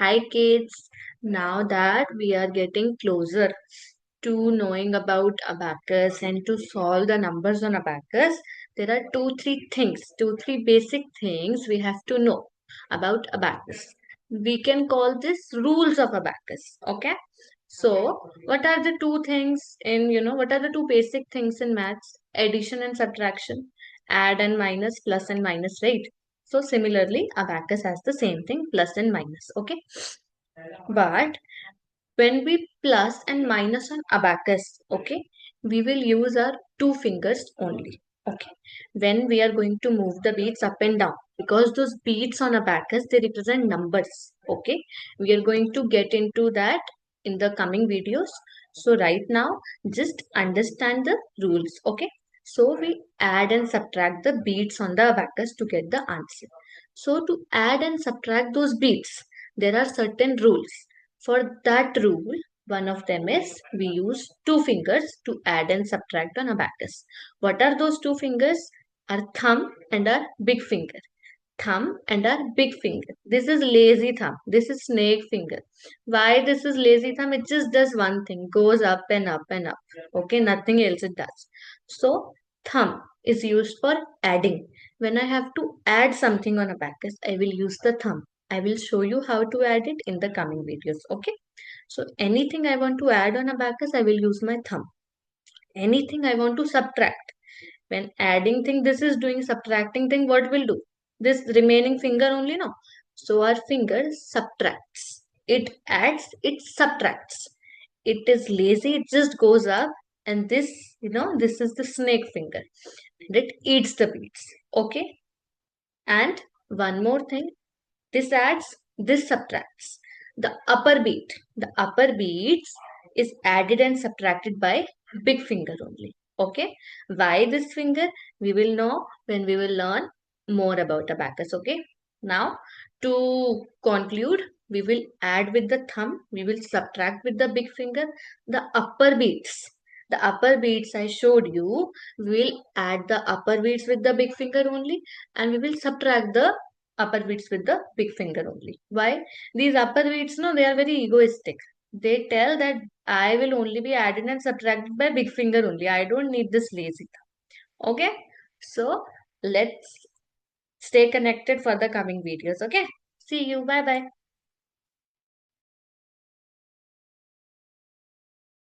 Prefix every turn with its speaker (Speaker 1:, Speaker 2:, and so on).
Speaker 1: Hi kids, now that we are getting closer to knowing about abacus and to solve the numbers on abacus, there are two, three basic things we have to know about abacus. We can call this rules of abacus, okay? So, what are the two things what are the two basic things in maths? Addition and subtraction, add and minus, plus and minus, right? So similarly, abacus has the same thing, plus and minus. Okay. But when we plus and minus on abacus, okay, we will use our two fingers only. Okay. When we are going to move the beads up and down, because those beads on abacus they represent numbers. Okay. We are going to get into that in the coming videos. So right now, just understand the rules. Okay. So we add and subtract the beads on the abacus to get the answer. So to add and subtract those beads, there are certain rules. For that rule, one of them is we use two fingers to add and subtract on abacus. What are those two fingers? Our thumb and our big finger. Thumb and our big finger. This is lazy thumb. This is snake finger. Why this is lazy thumb? It just does one thing, goes up and up and up. Okay, nothing else it does. So thumb is used for adding. When I have to add something on abacus, I will use the thumb. I will show you how to add it in the coming videos. Okay. So anything I want to add on abacus, I will use my thumb. Anything I want to subtract. When adding thing, this is doing subtracting thing, what will do? This remaining finger only, no? So our finger subtracts. It adds, it subtracts. It is lazy, it just goes up. And this is the snake finger. And it eats the beads. Okay? And one more thing, this adds, this subtracts. The upper beads is added and subtracted by big finger only. Okay. Why this finger? We will know when we will learn more about abacus. Okay. Now, to conclude, we will add with the thumb, we will subtract with the big finger, the upper beads. The upper beads I showed you, we will add the upper beads with the big finger only and we will subtract the upper beats with the big finger only. Why? These upper beats, no, they are very egoistic. They tell that I will only be added and subtracted by big finger only. I don't need this lazy thumb. Okay? So let's stay connected for the coming videos. Okay? See you. Bye bye.